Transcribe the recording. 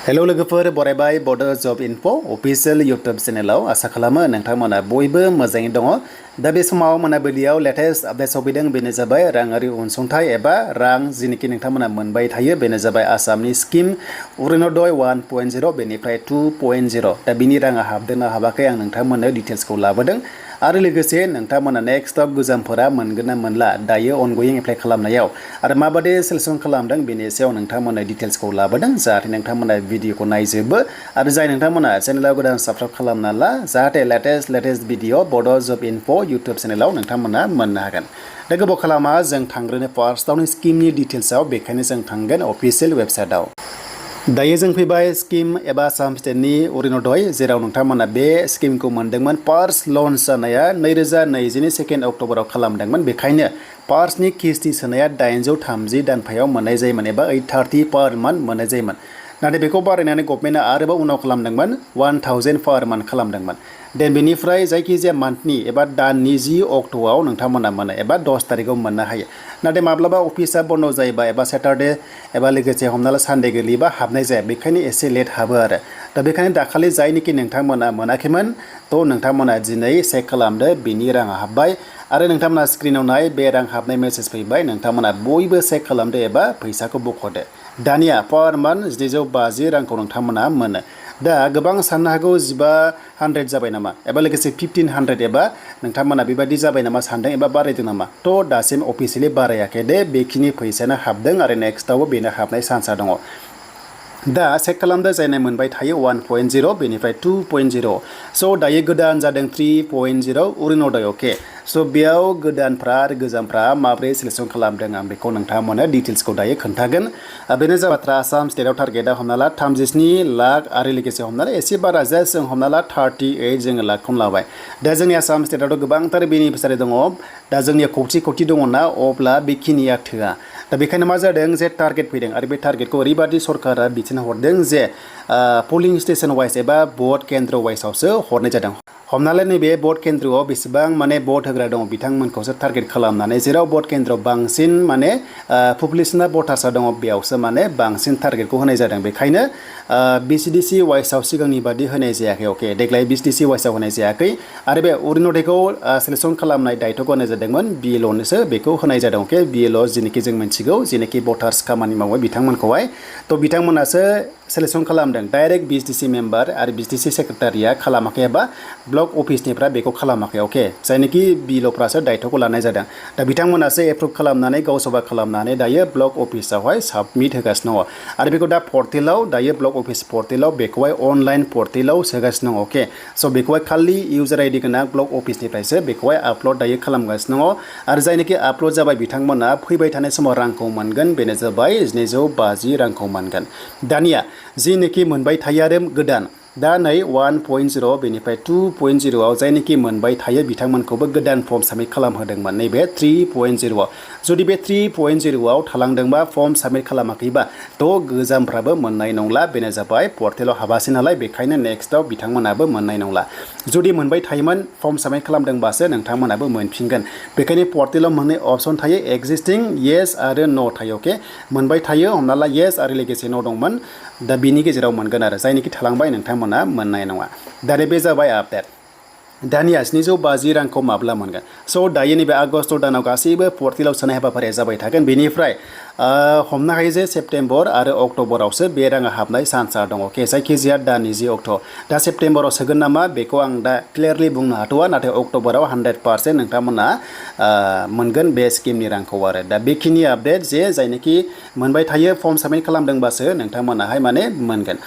Hello लोगोफोर बरायबाय बड' जब enough' official YouTube चेनेलाव आसा खालामो नोंथांमोना बयबो मोजाङै दङ। दा बे समाव मोनाबिलियाव लेटेस्ट आपडेट सफैदों बेनो जाबाय राङारि अनसुंथाइ एबा रां जिनोखि नोंथांमोना मोनबाय थायो बेनो जाबाय आसामनि स्किम अरुणोदय 1.0 बेनिफ्राय 2.0 दा बिनि राङा हाबदोंना हाबाखै आं नोंथांमोननो डिटेल्सखौ लाबोदों आरो लोगोसे नोंथांमोना नेक्स्ट गोजामफोरा मोनगोन ना मोनला दायो अनगयिं एप्लाइ खालामनायाव आरो माबादि सेलेक्सन खालामदों बेनि सायाव नोंथांमोननो डिटेल्सखौ लाबोदों जाहाथे नोंथांमोना भिडिअखौ नायजोबो आरो जाय नोंथांमोना चेनेलाव गोदान साबस्क्राइब खालामना ला जाहाथे लेटेस्ट भिडिअ बड' जब इनफ' इउटुब चेनेलाव नोंथांमोना मोननो हागोन। दा गोबाव खालामा जों थांग्रोनो फार्स्टआवनो स्किमनि डिटेल्सआव बेखायनो जों थांगोन अफिसियेल वेबसाइटआव। दायो जों फैबाय स्किम एबा आसाम स्टेटनि अरुणोदय जेराव नोंथांमोना बे स्किमखौ मोनदोंमोन फार्स्ट लन्च जानाया 2022 2 अक्ट'बराव खालामदोंमोन बेखायनो फार्स्टनि किस्ति सोनाया 830 दानफायाव मोननाय जायोमोन एबा 830 पार मान्थ मोननाय जायोमोन। नाथाय बेखौ बारायनानै गभर्नमेन्टआ आरोबाव उनाव खालामदोंमन 1000 पार मान्थ खालामदोंमोन। देन बेनिफ्राय जायखिजाया मान्थनि एबा दाननि 10 अक्ट'आव नोंथांमोना मोनो एबा 10 तारिखआव मोननो हायो। नाथाय माब्लाबा अफिसा बन्द जायोबा एबा सेटारडे एबा लोगोसे हमना ला सानडे गोलैबा हाबनाय जाया बेखायनो एसे लेट हाबो आरो दा बेखायनो दाखालि जायनिखि नोंथांमोना मोनाखैमोन थ' नोंथांमोना दिनै चेक खालामदो बिनि राङा हाबबाय आरो नोंथांमोना स्क्रिनाव नाय बे रां हाबनाय मेसेज फैबाय नोंथांमोना बयबो चेक खालामदो एबा फैसाखौ बख'दो। दानिया पार मान्थ 750 रांखौ नोंथांमोना मोनो। दा गोबां साननो हागौ 1500 जाबाय नामा एबा लोगोसे 1500 एबा नोंथांमोना बेबायदि जाबाय नामा सानदों एबा बारायदों नामा थ' दासिम अफिसियेलि बारायाखै दे बेखिनि फैसायानो हाबदों आरो नेक्स्टआवबो बेनो हाबनाय चान्सआ दङ। दा चेक खालामदो जायना मोनबाय थायो 1.0 बेनिफ्राय 2.0 स' दायो गोदान जादों 3.0 अरुणोदय अके स' बेयाव गोदानफ्रा आरो गोजामफ्रा माब्रै सेलेक्सन खालामदों आं बेखौ नोंथांमोननो डिटेल्सखौ दायो खोन्थागोन। बेनो जाबाय बाथ्रा आसाम स्टेटआव टारगेटआ हमना ला 37 लाख आरो लोगोसे हमना ला एसे बारा जास्ट जों हमना ला 38 जोङो लाखखौनो लाबाय। दा जोंनि आसाम स्टेटआवथ' गोबांथार बेनिफिसियारि दङ दा जोंनिया खौथि दङना अब्ला बेखिनिया थोआ दा बेखायनो मा जादों जे टारगेट फैदों आरो बे टारगेटखौ ओरैबादि सरकारा बिथोन हरदों जे पलिं स्टेशन वाइज एबा भट केन्द्र वाइजआवसो हरनाय जादों। हमना ला नैबे भट केन्द्रआव बेसेबां माने भट होग्रा दङ बिथांमोनखौसो टारगेट खालामनानै जेराव भट केन्द्रआव बांसिन माने पपुलेसना भटार्सआ दङ बेयावसो माने बांसिन टारगेटखौ होनाय जादों। बेखायनो BCDC वाइजआव सिगांनि बादि होनाय जायाखै अके देग्लाय BCDC वाइजआव होनाय जायाखै आरो बे अरुणोदयखौ सेलेक्सन खालामनाय दायथ'खौ होनाय जादोंमोन BLOनोसो बेखौ होनाय जादों अके BLO जेनोखि जों मिथिगौ जेनोखि भटार्स खामानि मावो बिथांमोनखौहाय थ' बिथांमोनासो सेलेक्सन खालामदों डाइरेक्ट BCDC मेम्बार आरो BCDC सेक्रेटारिया खालामाखै एबा ब्लक अफिसनिफ्राय बेखौ खालामाखै अके जायनोखि BLOफ्रासो दायथ'खौ लानाय जादों। दा बिथांमोनासो एप्रुभ खालामनानै गावसभा खालामनानै दायो ब्लक अफिसावहाय साबमिट होगासिनो दङ आरो बेखौ दा पर्टेलाव दायो ब्लक अफिस पर्टेलाव बेखौहाय अनलाइन पर्टेलाव सोगासिनो दङ अके स' बेखौहाय खालि इउजार आइडि गोनां ब्लक अफिसनिफ्रायसो बेखौहाय आपल'ड दायो खालामगासिनो दङ आरो जायनोखि आपल'ड जाबाय बिथांमोना फैबाय थानाय समाव रांखौ मोनगोन बेनो जाबाय 750 रांखौ मोनगोन। दानिया जिनोखि मोनबाय थायो आरो गोदान दा नै 1.0 बेनिफ्राय 2.0 आव जायनोखि मोनबाय थायो बिथांमोनखौबो गोदान फर्म साबमिट खालामहोदोंमोन नैबे 3.0 आव जुदि बे 3.0 आव थालांदोंबा फर्म साबमिट खालामाखैबा थ' गोजामफ्राबो मोननाय नंला बेनो जाबाय पर्टेलाव हाबासै नालाय बेखायनो नेक्स्टआव बिथांमोनाबो मोननाय नंला। जुदि मोनबाय थायोमोन फर्म साबमिट खालामदोंबासो नोंथांमोनाबो मोनफिनगोन बेखायनो पर्टेलाव मोननै अपसन थायो एक्जिस्टिं येस आरो न' थायो अके मोनबाय थायो हमना ला येस आरो लोगोसे न' दंमोन दा बिनि गेजेराव मोनगोन आरो जायनोखि थालांबाय नोंथांमोना मोननाय नङा। दा बे जाबाय आपडेट। दानिया 750 रांखौ माब्ला मोनगोन स' दायो नैबे आगष्ट दानाव गासैबो पर्टेलाव सोनाय हाबाफारिया जाबाय थागोन बेनिफ्राय हमनो हायो जे सेप्तेम्बर आरो अक्ट'बरावसो बे राङा हाबनाय चान्सआ दङ अके जायखिजाया दाननि 10 अक्ट' दा सेप्तेम्बराव सोगोन नामा बेखौ आं दा क्लियारलि बुंनो हाथ'वा नाथाय अक्ट'बराव 100% नोंथांमोना मोनगोन बे स्किमनि रांखौ आरो दा बेखिनि आपडेट जे जायनोखि मोनबाय थायो फर्म साबमिट खालामदोंबासो नोंथांमोनाहाय माने मोनगोन।